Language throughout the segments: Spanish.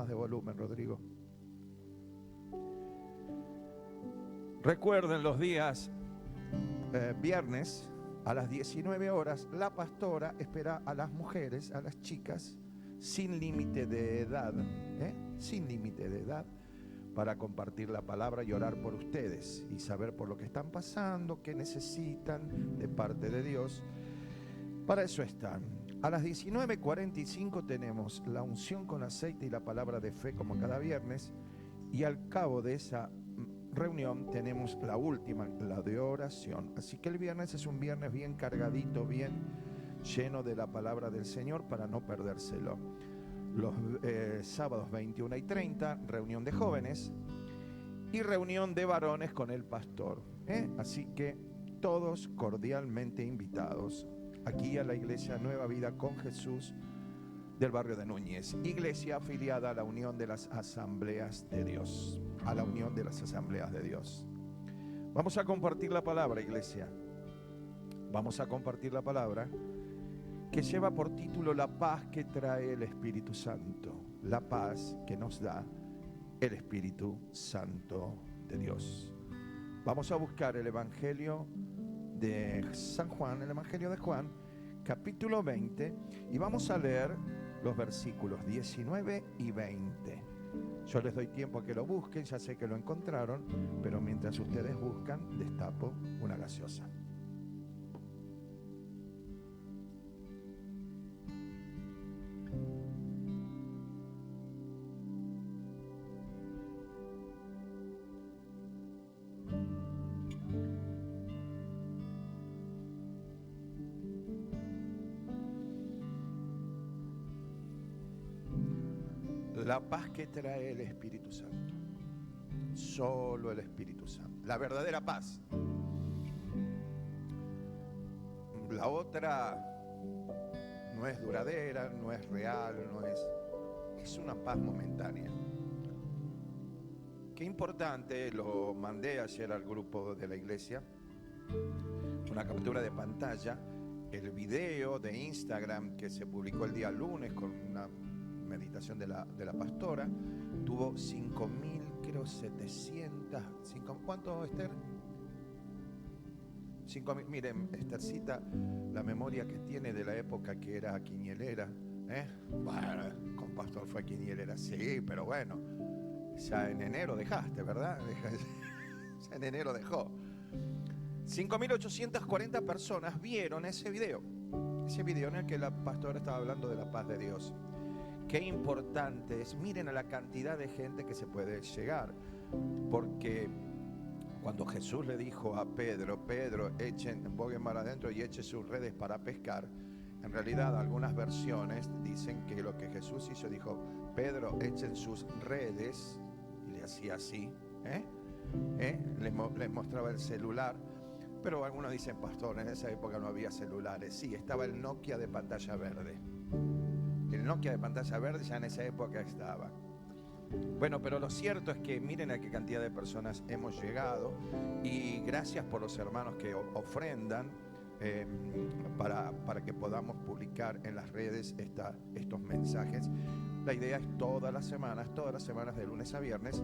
más de volumen, Rodrigo. Recuerden los días viernes a las 19 horas, la pastora espera a las mujeres, a las chicas, sin límite de edad, sin límite de edad, para compartir la palabra y orar por ustedes y saber por lo que están pasando, qué necesitan de parte de Dios. Para eso están. A las 19:45 tenemos la unción con aceite y la palabra de fe como cada viernes, y al cabo de esa reunión tenemos la última, la de oración. Así que el viernes es un viernes bien cargadito, bien lleno de la palabra del Señor para no perdérselo. Los sábados 21:30, reunión de jóvenes y reunión de varones con el pastor. Así que todos cordialmente invitados aquí a la iglesia Nueva Vida con Jesús del barrio de Núñez, iglesia afiliada a la Unión de las Asambleas de Dios, a la Unión de las Asambleas de Dios. Vamos a compartir la palabra, iglesia. Vamos a compartir la palabra que lleva por título La paz que trae el Espíritu Santo, la paz que nos da el Espíritu Santo de Dios. Vamos a buscar el Evangelio de San Juan, el Evangelio de Juan, capítulo 20, y vamos a leer los versículos 19 y 20. Yo les doy tiempo a que lo busquen, ya sé que lo encontraron, pero mientras ustedes buscan, destapo una gaseosa. La paz que trae el Espíritu Santo. Solo el Espíritu Santo. La verdadera paz. La otra no es duradera, no es real, es una paz momentánea. Qué importante, lo mandé ayer al grupo de la iglesia, una captura de pantalla, el video de Instagram que se publicó el día lunes con una meditación de la pastora, tuvo 5.700, ¿cuánto, Esther? 5.000. Miren, Esthercita, la memoria que tiene de la época que era quinielera, bueno, con pastor fue quinielera, sí, pero bueno, ya en enero dejaste, ¿verdad? Ya en enero dejó. 5.840 personas vieron ese video en el que la pastora estaba hablando de la paz de Dios. Qué importante es, miren a la cantidad de gente que se puede llegar, porque cuando Jesús le dijo a Pedro, boguen mar adentro y eche sus redes para pescar, en realidad algunas versiones dicen que lo que Jesús hizo, dijo, Pedro, echen sus redes, y le hacía así, les mostraba el celular, pero algunos dicen, pastor, en esa época no había celulares, sí, estaba el Nokia de pantalla verde. El Nokia de pantalla verde ya en esa época estaba. Bueno, pero lo cierto es que miren a qué cantidad de personas hemos llegado, y gracias por los hermanos que ofrendan para que podamos publicar en las redes estos mensajes. La idea es todas las semanas de lunes a viernes.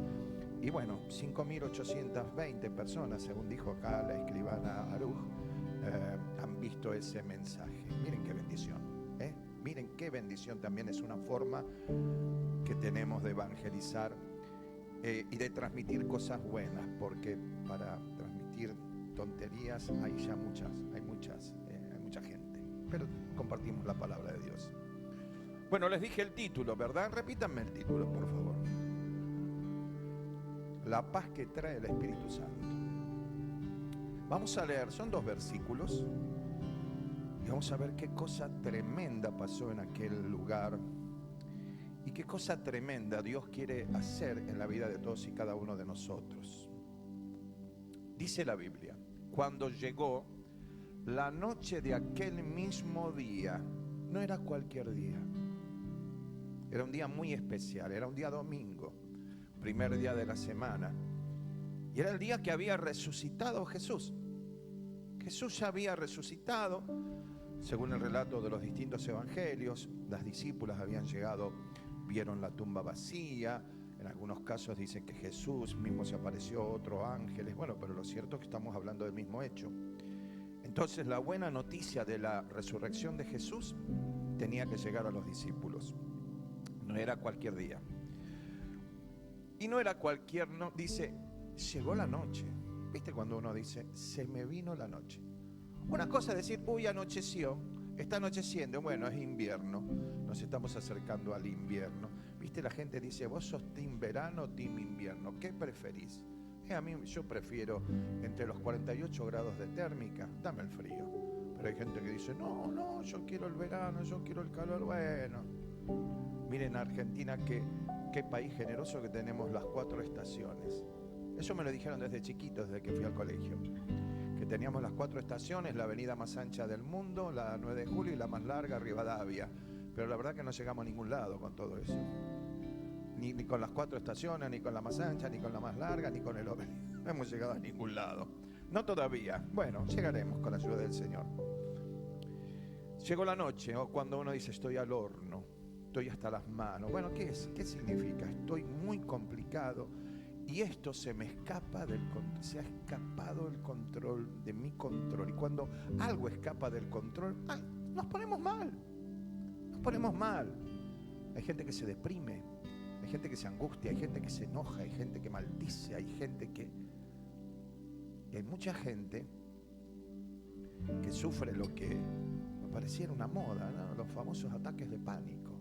Y bueno, 5.820 personas, según dijo acá la escribana Aruj, han visto ese mensaje. Miren qué bendición. Miren qué bendición, también es una forma que tenemos de evangelizar y de transmitir cosas buenas, porque para transmitir tonterías hay ya hay mucha gente, pero compartimos la palabra de Dios. Bueno, les dije el título, ¿verdad? Repítanme el título, por favor. La paz que trae el Espíritu Santo. Vamos a leer, son 2 versículos. Y vamos a ver qué cosa tremenda pasó en aquel lugar y qué cosa tremenda Dios quiere hacer en la vida de todos y cada uno de nosotros. Dice la Biblia, cuando llegó la noche de aquel mismo día, no era cualquier día, era un día muy especial, era un día domingo, primer día de la semana, y era el día que había resucitado Jesús. Jesús ya había resucitado. Según el relato de los distintos evangelios, las discípulas habían llegado vieron la tumba vacía. En algunos casos dicen que Jesús mismo se apareció, otros ángeles. Bueno, pero lo cierto es que estamos hablando del mismo hecho. Entonces la buena noticia de la resurrección de Jesús tenía que llegar a los discípulos. No era cualquier día. Y no era cualquier, no, dice, llegó la noche. ¿Viste cuando uno dice, se me vino la noche? Una cosa es decir, uy, anocheció, está anocheciendo, bueno, es invierno, nos estamos acercando al invierno. ¿Viste? La gente dice, vos sos team verano o team invierno, ¿qué preferís? A mí yo prefiero entre los 48 grados de térmica, dame el frío. Pero hay gente que dice, no, yo quiero el verano, yo quiero el calor. Bueno, miren Argentina, qué país generoso que tenemos las 4 estaciones. Eso me lo dijeron desde chiquito, desde que fui al colegio. Que teníamos las 4 estaciones, la avenida más ancha del mundo, la 9 de julio y la más larga, Rivadavia. Pero la verdad que no llegamos a ningún lado con todo eso. Ni con las 4 estaciones, ni con la más ancha, ni con la más larga, ni con el obelisco. No hemos llegado a ningún lado. No todavía. Bueno, llegaremos con la ayuda del Señor. Llegó la noche, o cuando uno dice estoy al horno, estoy hasta las manos. Bueno, ¿qué es? ¿Qué significa? Estoy muy complicado y esto se me escapa se ha escapado el control de mi control. Y cuando algo escapa del control, nos ponemos mal. Nos ponemos mal. Hay gente que se deprime. Hay gente que se angustia, hay gente que se enoja, hay gente que maldice, hay gente que... Y hay mucha gente que sufre lo que me pareciera una moda, ¿no? Los famosos ataques de pánico.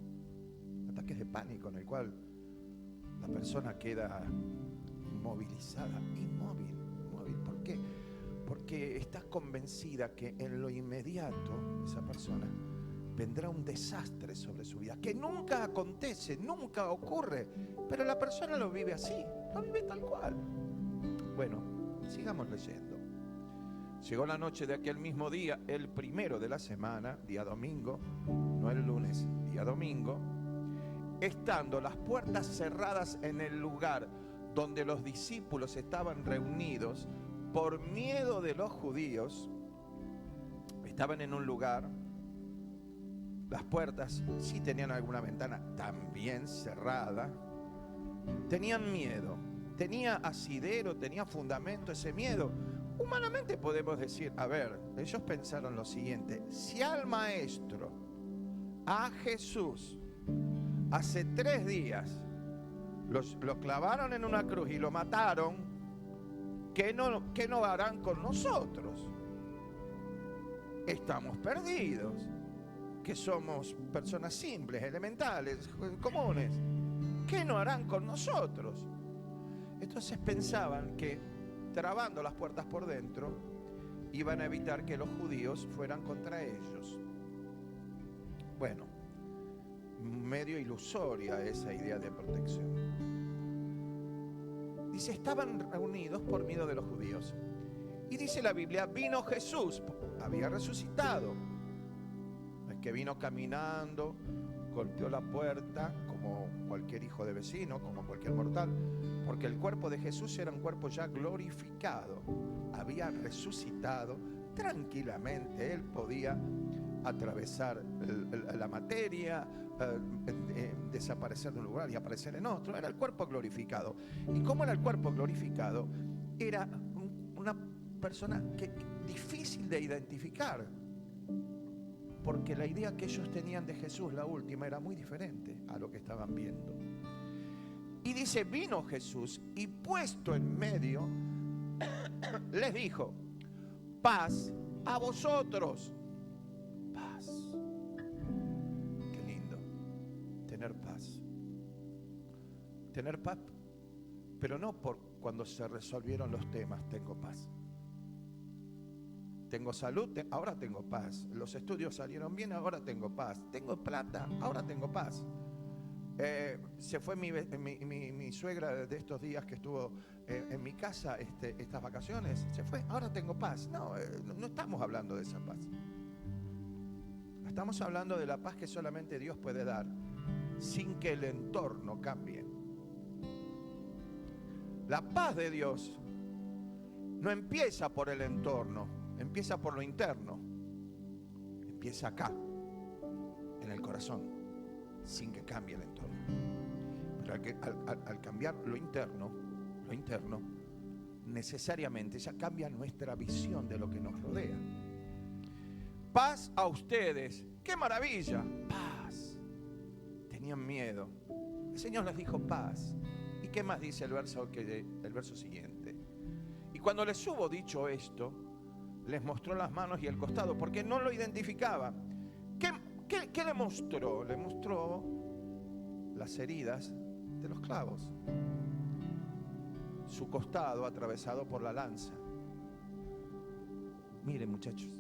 Ataques de pánico en el cual la persona queda inmovilizada, inmóvil. ¿Por qué? Porque está convencida que en lo inmediato esa persona vendrá un desastre sobre su vida, que nunca acontece, nunca ocurre, pero la persona lo vive así, lo vive tal cual. Bueno, sigamos leyendo. Llegó la noche de aquel mismo día, el primero de la semana, día domingo, no el lunes, día domingo, estando las puertas cerradas en el lugar donde los discípulos estaban reunidos, por miedo de los judíos, estaban en un lugar. Las puertas sí tenían alguna ventana también cerrada. Tenían miedo. Tenía asidero, tenía fundamento ese miedo. Humanamente podemos decir, a ver, ellos pensaron lo siguiente. Si al maestro, a Jesús, hace 3 días lo clavaron en una cruz y lo mataron, ¿qué no harán con nosotros? Estamos perdidos. Que somos personas simples, elementales, comunes, ¿qué no harán con nosotros? Entonces pensaban que trabando las puertas por dentro iban a evitar que los judíos fueran contra ellos. Bueno, medio ilusoria esa idea de protección. Dice, estaban reunidos por miedo de los judíos. Y dice la Biblia, vino Jesús, había resucitado. Que vino caminando, golpeó la puerta como cualquier hijo de vecino, como cualquier mortal, porque el cuerpo de Jesús era un cuerpo ya glorificado, había resucitado tranquilamente, él podía atravesar la materia, desaparecer de un lugar y aparecer en otro, era el cuerpo glorificado. Y como era el cuerpo glorificado, era una persona difícil de identificar, porque la idea que ellos tenían de Jesús, la última, era muy diferente a lo que estaban viendo. Y dice, vino Jesús y puesto en medio, les dijo, paz a vosotros. Paz. Qué lindo, tener paz. Tener paz, pero no por cuando se resolvieron los temas, tengo paz. Tengo salud, ahora tengo paz. Los estudios salieron bien, ahora tengo paz. Tengo plata, ahora tengo paz. Se fue mi suegra de estos días que estuvo en mi casa estas vacaciones. Se fue, ahora tengo paz. No estamos hablando de esa paz. Estamos hablando de la paz que solamente Dios puede dar sin que el entorno cambie. La paz de Dios no empieza por el entorno. Empieza por lo interno. Empieza acá, en el corazón. sin que cambie el entorno. Pero al cambiar lo interno, necesariamente ya cambia nuestra visión de lo que nos rodea. Paz a ustedes. ¡Qué maravilla! Paz. Tenían miedo. El Señor les dijo paz. ¿Y qué más dice el verso siguiente? Y cuando les hubo dicho esto, les mostró las manos y el costado, porque no lo identificaba. ¿Qué le mostró? Le mostró las heridas de los clavos, su costado atravesado por la lanza. Miren, muchachos,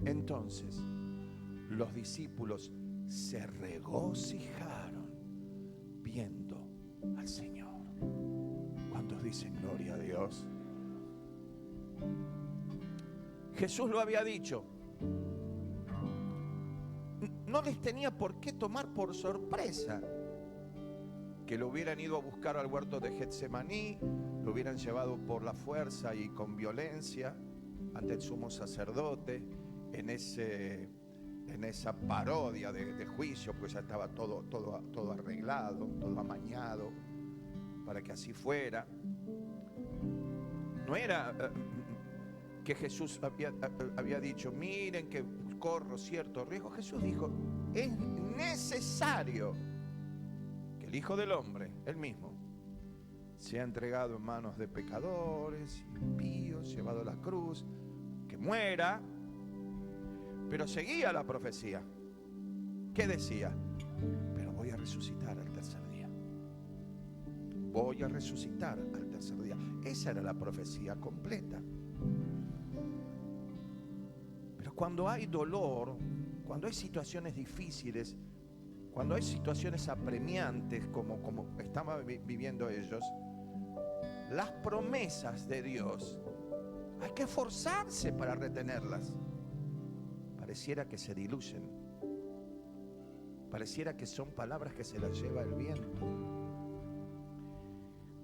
entonces los discípulos se regocijaron viendo al Señor. ¿Cuántos dicen gloria a Dios? Jesús lo había dicho. No les tenía por qué tomar por sorpresa que lo hubieran ido a buscar al huerto de Getsemaní, lo hubieran llevado por la fuerza y con violencia ante el sumo sacerdote, en esa parodia de juicio, pues ya estaba todo arreglado, todo amañado para que así fuera. No era que Jesús había dicho, miren que corro cierto riesgo. Jesús dijo, es necesario que el Hijo del Hombre, él mismo, sea entregado en manos de pecadores, impíos, llevado a la cruz, que muera. Pero seguía la profecía. ¿Qué decía? Pero voy a resucitar al tercer día. Voy a resucitar al tercer día. Esa era la profecía completa. Pero cuando hay dolor, cuando hay situaciones difíciles, cuando hay situaciones apremiantes como estaban viviendo ellos, las promesas de Dios hay que esforzarse para retenerlas. Pareciera que se diluyen, pareciera que son palabras que se las lleva el viento.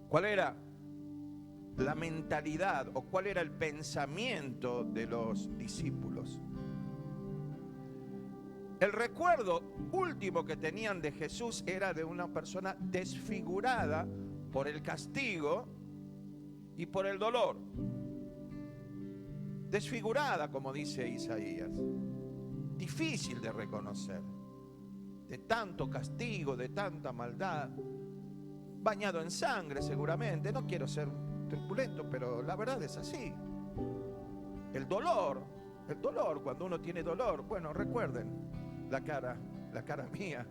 ¿Cuál era la mentalidad o cuál era el pensamiento de los discípulos? El recuerdo último que tenían de Jesús era de una persona desfigurada por el castigo y por el dolor. Desfigurada, como dice Isaías. Difícil de reconocer. De tanto castigo, de tanta maldad. Bañado en sangre seguramente. No quiero ser truculento, pero la verdad es así. El dolor, cuando uno tiene dolor. Bueno, recuerden la cara mía,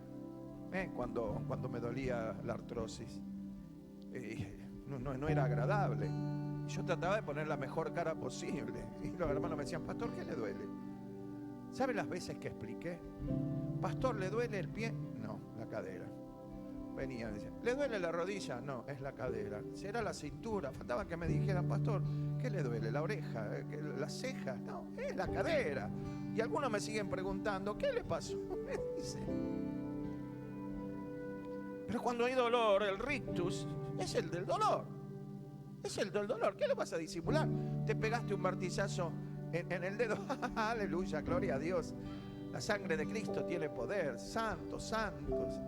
cuando me dolía la artrosis. No era agradable. Yo trataba de poner la mejor cara posible. Y los hermanos me decían, pastor, ¿qué le duele? ¿Sabe las veces que expliqué? Pastor, ¿le duele el pie? No, la cadera. Venían y decían, ¿le duele la rodilla? No, es la cadera. ¿Será la cintura? Faltaba que me dijeran, pastor, ¿qué le duele? ¿La oreja? ¿Las cejas? No, es la cadera. Y algunos me siguen preguntando, ¿qué le pasó? Me dicen. Pero cuando hay dolor, el rictus es el del dolor. Es el del dolor. ¿Qué le vas a disimular? Te pegaste un martillazo en el dedo. Aleluya, gloria a Dios. La sangre de Cristo tiene poder. Santos, santos.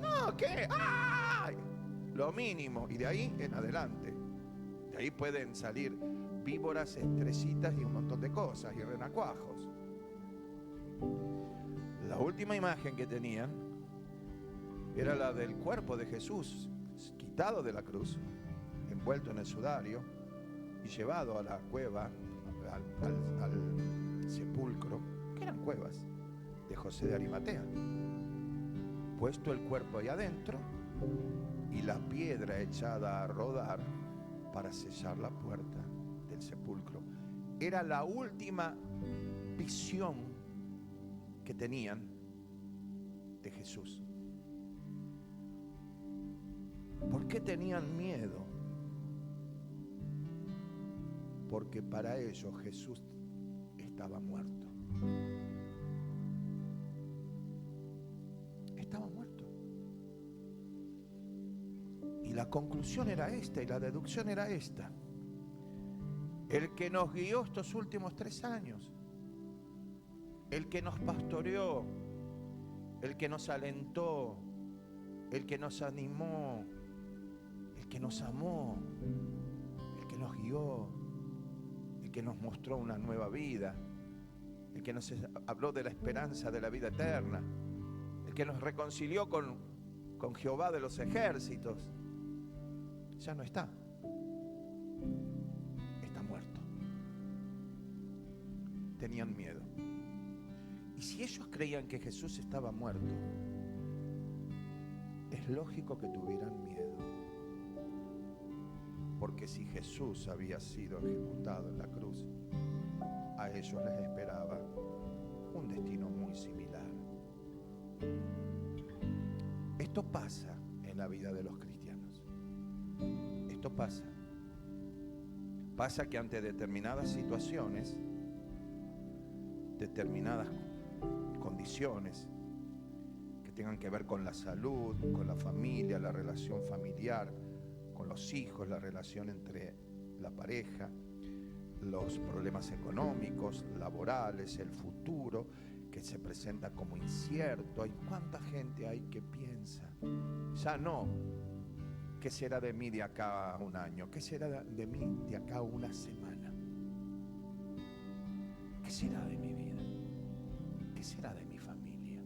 No, ¿qué? ¡Ay! Lo mínimo. Y de ahí en adelante. De ahí pueden salir víboras, estrellitas y un montón de cosas. Y renacuajos. La última imagen que tenían era la del cuerpo de Jesús, quitado de la cruz, envuelto en el sudario y llevado a la cueva, al sepulcro, que eran cuevas, de José de Arimatea. Puesto el cuerpo ahí adentro y la piedra echada a rodar para sellar la puerta del sepulcro. Era la última visión que tenían de Jesús. ¿Por qué tenían miedo? Porque para ellos Jesús estaba muerto. Estaba muerto. Y la conclusión era esta, y la deducción era esta. El que nos guió estos últimos 3 años, el que nos pastoreó, el que nos alentó, el que nos animó, el que nos amó, el que nos guió, el que nos mostró una nueva vida, el que nos habló de la esperanza de la vida eterna, el que nos reconcilió con Jehová de los ejércitos, ya no está. Está muerto. Tenían miedo. Y si ellos creían que Jesús estaba muerto, es lógico que tuvieran miedo. Porque si Jesús había sido ejecutado en la cruz, a ellos les esperaba un destino muy similar. Esto pasa en la vida de los cristianos. Esto pasa. Pasa que ante determinadas situaciones, determinadas condiciones que tengan que ver con la salud, con la familia, la relación familiar, con los hijos, la relación entre la pareja, los problemas económicos, laborales, el futuro que se presenta como incierto. Hay cuánta gente hay que piensa, ya no, ¿qué será de mí de acá a un año? ¿Qué será de mí de acá a una semana? ¿Qué será de mi vida? ¿Qué será de mi familia?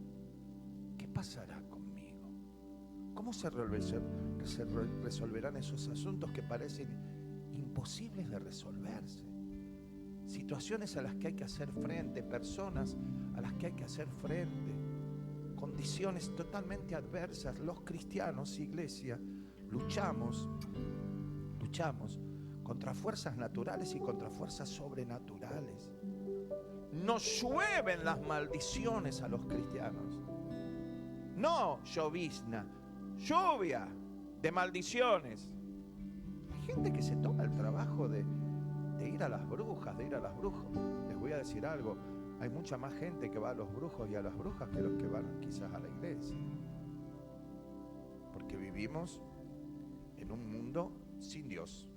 ¿Qué pasará conmigo? ¿Cómo se resolverán esos asuntos que parecen imposibles de resolverse? Situaciones a las que hay que hacer frente, personas a las que hay que hacer frente, condiciones totalmente adversas. Los cristianos, iglesia, luchamos contra fuerzas naturales y contra fuerzas sobrenaturales. Nos llueven las maldiciones a los cristianos. No llovizna, lluvia de maldiciones. Hay gente que se toma el trabajo de ir a las brujas, de ir a los brujos. Les voy a decir algo, hay mucha más gente que va a los brujos y a las brujas que los que van quizás a la iglesia. Porque vivimos en un mundo sin Dios,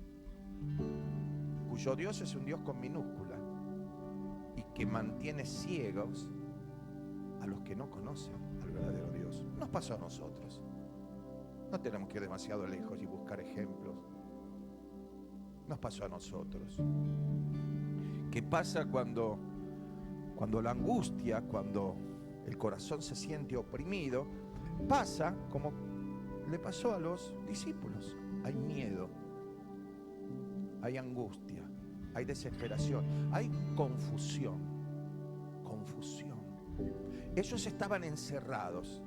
cuyo Dios es un Dios con minúscula y que mantiene ciegos a los que no conocen al verdadero Dios. Nos pasó a nosotros. No tenemos que ir demasiado lejos y buscar ejemplos. Nos pasó a nosotros. ¿Qué pasa cuando la angustia, cuando el corazón se siente oprimido? Pasa como le pasó a los discípulos. Hay miedo, hay angustia, hay desesperación, hay confusión. Ellos estaban encerrados.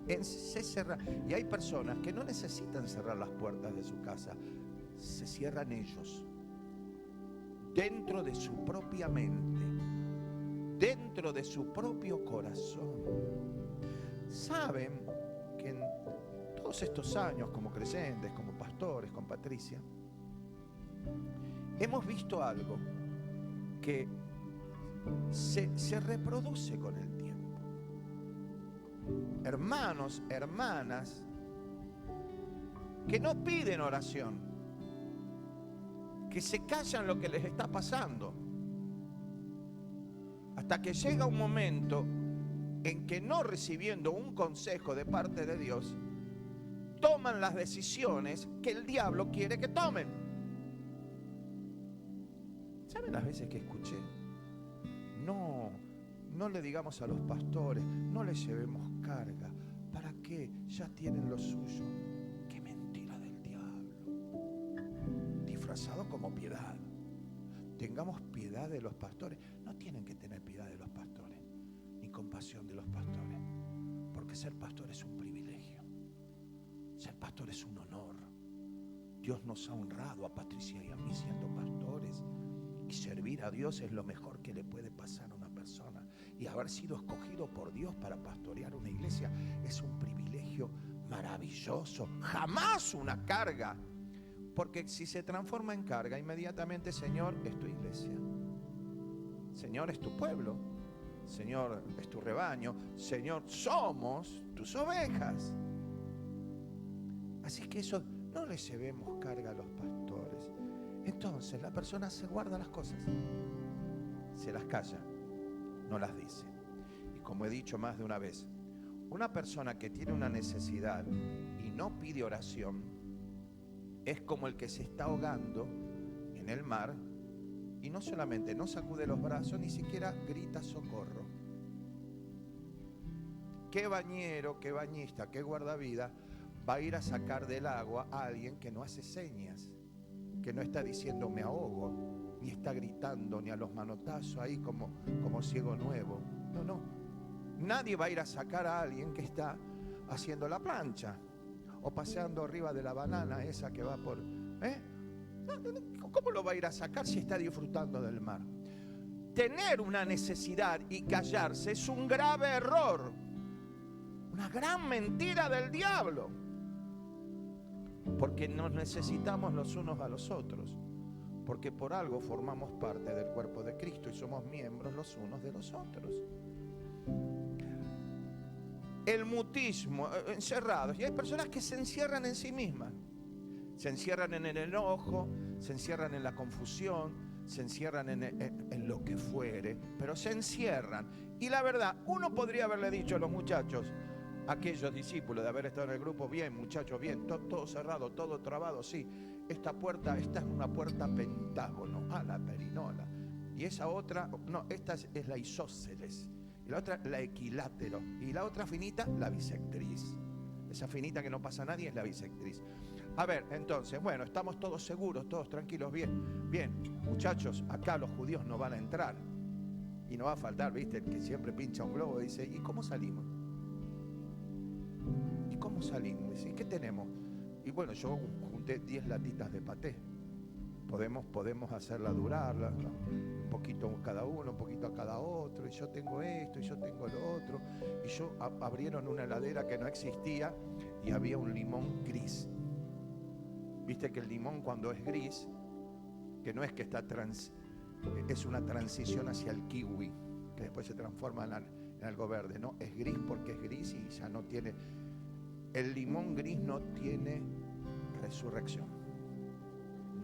Y hay personas que no necesitan cerrar las puertas de su casa, se cierran ellos, dentro de su propia mente, dentro de su propio corazón. Saben que en todos estos años como creyentes, como pastores, con Patricia, hemos visto algo que se reproduce con el tiempo. Hermanos, hermanas, que no piden oración, que se callan lo que les está pasando, hasta que llega un momento en que, no recibiendo un consejo de parte de Dios, toman las decisiones que el diablo quiere que tomen. ¿Saben las veces que escuché? No le digamos a los pastores, no les llevemos carga. ¿Para qué? Ya tienen lo suyo. ¡Qué mentira del diablo! Disfrazado como piedad. Tengamos piedad de los pastores. No tienen que tener piedad de los pastores, ni compasión de los pastores, porque ser pastor es un privilegio. Ser pastor es un honor. Dios nos ha honrado a Patricia y a mí siendo pastores, y servir a Dios es lo mejor que le puede pasar a una persona. Y haber sido escogido por Dios para pastorear una iglesia es un privilegio maravilloso, jamás una carga. Porque si se transforma en carga, inmediatamente, Señor, es tu iglesia, Señor, es tu pueblo, Señor, es tu rebaño, Señor, somos tus ovejas. Así que eso, no le llevemos carga a los pastores. Entonces la persona se guarda las cosas, se las calla, no las dice. Y como he dicho más de una vez, Una persona que tiene una necesidad y no pide oración es como el que se está ahogando en el mar y no solamente no sacude los brazos, ni siquiera grita socorro. ¿Qué bañero, qué bañista, qué guardavida va a ir a sacar del agua a alguien que no hace señas, que no está diciendo me ahogo, ni está gritando, ni a los manotazos ahí como ciego nuevo? No, no. Nadie va a ir a sacar a alguien que está haciendo la plancha o paseando arriba de la banana esa que va por... ¿Cómo lo va a ir a sacar si está disfrutando del mar? Tener una necesidad y callarse es un grave error, una gran mentira del diablo, porque nos necesitamos los unos a los otros, porque por algo formamos parte del cuerpo de Cristo y somos miembros los unos de los otros. El mutismo, encerrados, y hay personas que se encierran en sí mismas, se encierran en el enojo, se encierran en la confusión, se encierran en lo que fuere, pero se encierran. Y la verdad, uno podría haberle dicho a los muchachos, aquellos discípulos de haber estado en el grupo, bien muchachos, bien, todo cerrado, todo trabado, sí, esta es una puerta pentágono, la perinola, y esa otra, no, esta es la isósceles, y la otra la equilátero, y la otra finita, la bisectriz. Esa finita que no pasa a nadie es la bisectriz. A ver, entonces, bueno, estamos todos seguros, todos tranquilos, bien, muchachos, acá los judíos no van a entrar, y no va a faltar, viste, el que siempre pincha un globo y dice, ¿y cómo salimos? ¿Y cómo salimos? Dice, ¿qué tenemos? Y bueno, yo junté 10 latitas de paté. Podemos hacerla durarla, ¿no? Un poquito cada uno, un poquito a cada otro, y yo tengo esto, y yo tengo lo otro. Y yo abrieron una heladera que no existía y había un limón gris. Viste que el limón cuando es gris, que no es que es una transición hacia el kiwi, que después se transforma en algo verde, no, es gris porque es gris y ya no tiene, el limón gris no tiene resurrección,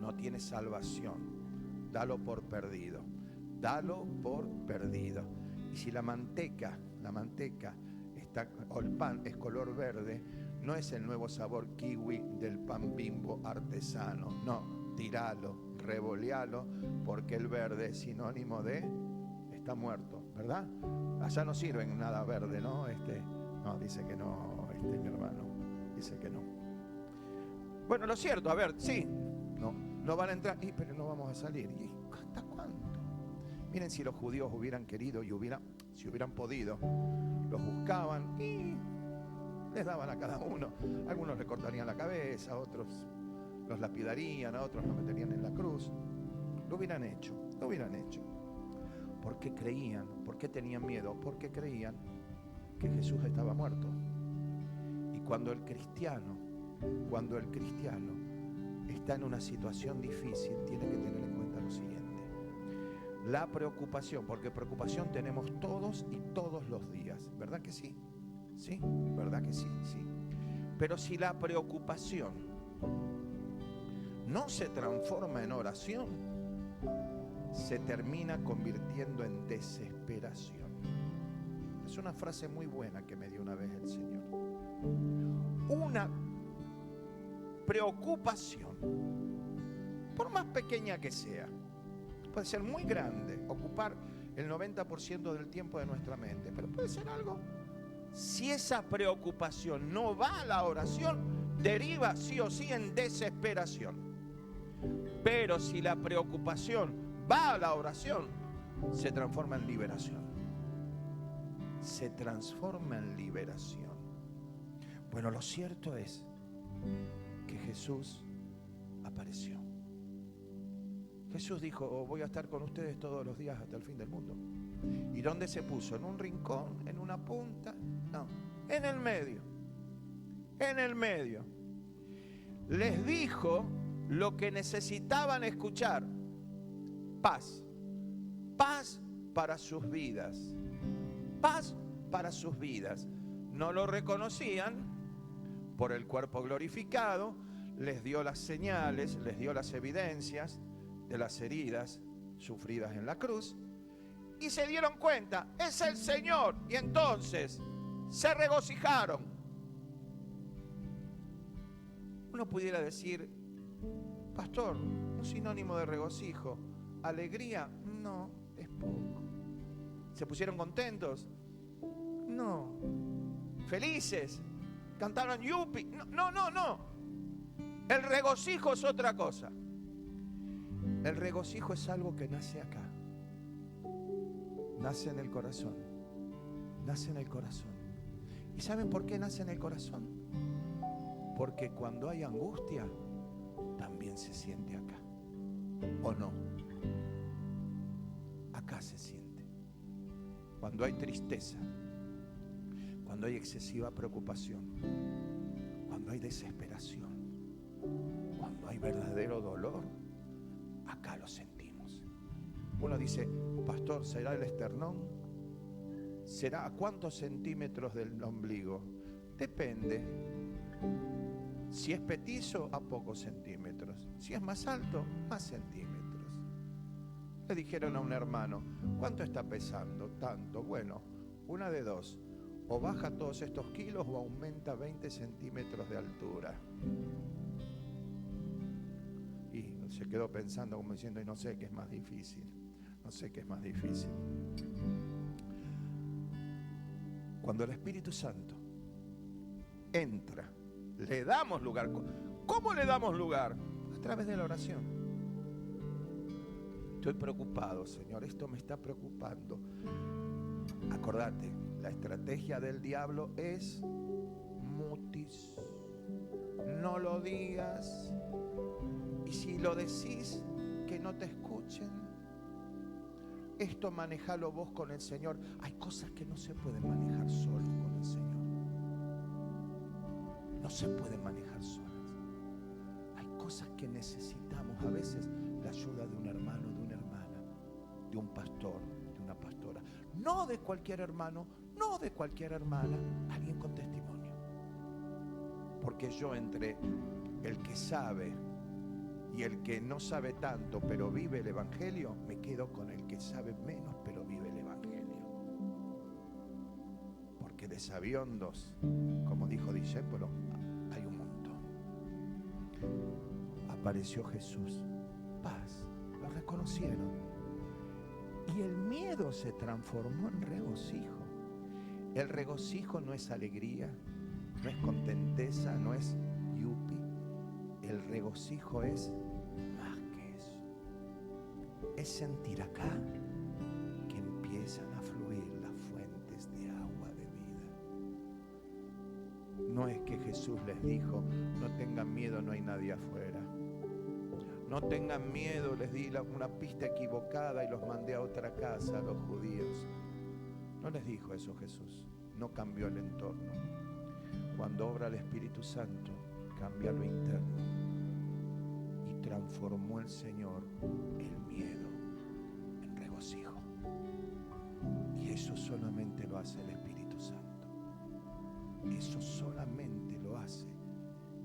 no tiene salvación, dalo por perdido, y si la manteca está, o el pan es color verde, no es el nuevo sabor kiwi del pan Bimbo artesano, no, tiralo, revolealo, porque el verde es sinónimo de está muerto, ¿verdad? Allá no sirven nada verde, ¿no? No, dice que no, mi hermano, dice que no. Bueno, lo cierto, a ver, sí, no van a entrar, pero no vamos a salir. ¿Y hasta cuándo? Miren, si los judíos hubieran querido y si hubieran podido, los buscaban y les daban a cada uno. Algunos le cortarían la cabeza, otros los lapidarían, a otros los meterían en la cruz. Lo hubieran hecho. ¿Por qué creían? ¿Por qué tenían miedo? Porque creían que Jesús estaba muerto. Y cuando el cristiano está en una situación difícil, tiene que tener en cuenta lo siguiente. La preocupación, porque preocupación tenemos todos y todos los días, ¿verdad que sí? ¿Sí? ¿Verdad que sí? Sí. Pero si la preocupación no se transforma en oración, se termina convirtiendo en desesperación. Es una frase muy buena que me dio una vez el Señor. Una preocupación, por más pequeña que sea, puede ser muy grande, ocupar el 90% del tiempo de nuestra mente, pero puede ser algo. Si esa preocupación no va a la oración, deriva sí o sí en desesperación. Pero si la preocupación va a la oración, se transforma en liberación. Se transforma en liberación. Bueno, lo cierto es que Jesús apareció. Jesús dijo, voy a estar con ustedes todos los días hasta el fin del mundo. ¿Y dónde se puso? ¿En un rincón? ¿En una punta? No, en el medio. En el medio. Les dijo lo que necesitaban escuchar. Paz. Paz para sus vidas. Paz para sus vidas. No lo reconocían por el cuerpo glorificado. Les dio las señales, les dio las evidencias de las heridas sufridas en la cruz. Y se dieron cuenta, es el Señor. Y entonces se regocijaron. Uno pudiera decir, pastor, un sinónimo de regocijo, alegría, no, es poco. ¿Se pusieron contentos? No. ¿Felices? ¿Cantaron yupi? No. El regocijo es otra cosa. El regocijo es algo que nace acá. Nace en el corazón. Nace en el corazón. ¿Y saben por qué nace en el corazón? Porque cuando hay angustia, también se siente acá. ¿O no? Acá se siente. Cuando hay tristeza, cuando hay excesiva preocupación, cuando hay desesperación, cuando hay verdadero dolor, acá lo sentimos. Uno dice, pastor, ¿será el esternón? ¿Será a cuántos centímetros del ombligo? Depende. Si es petizo, a pocos centímetros. Si es más alto, más centímetros. Le dijeron a un hermano, ¿cuánto está pesando? Tanto. Bueno, una de dos. O baja todos estos kilos o aumenta 20 centímetros de altura. Y se quedó pensando como diciendo, y no sé qué es más difícil. No sé qué es más difícil. Cuando el Espíritu Santo entra, le damos lugar. ¿Cómo le damos lugar? A través de la oración. Estoy preocupado, Señor, esto me está preocupando. Acordate, la estrategia del diablo es mutis. No lo digas. Y si lo decís, que no te escuchen. Esto manejalo vos con el Señor. Hay cosas que no se pueden manejar solos con el Señor. No se pueden manejar solas. Hay cosas que necesitamos a veces la ayuda de un hermano, de una hermana, de un pastor, de una pastora. No de cualquier hermano, no de cualquier hermana, alguien con testimonio. Porque yo entre el que sabe y el que no sabe tanto pero vive el Evangelio, me quedo con el que sabe menos pero vive el Evangelio. Porque de sabiondos, como dijo Discépolo, hay un montón. Apareció Jesús, paz, lo reconocieron. Y el miedo se transformó en regocijo. El regocijo no es alegría, no es contenteza, no es yupi. El regocijo es más que eso. Es sentir acá que empiezan a fluir las fuentes de agua de vida. No es que Jesús les dijo, no tengan miedo, no hay nadie afuera. No tengan miedo, les di una pista equivocada y los mandé a otra casa, a los judíos. No les dijo eso Jesús. No cambió el entorno. Cuando obra el Espíritu Santo, cambia lo interno. Y transformó el Señor el miedo en regocijo. Y eso solamente lo hace el Espíritu Santo. Eso solamente lo hace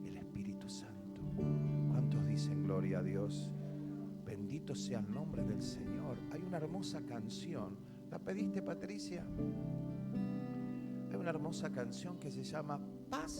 el Espíritu Santo. ¿Cuántos dicen gloria a Dios? Bendito sea el nombre del Señor. Hay una hermosa canción. ¿La pediste, Patricia? Hay una hermosa canción que se llama Paz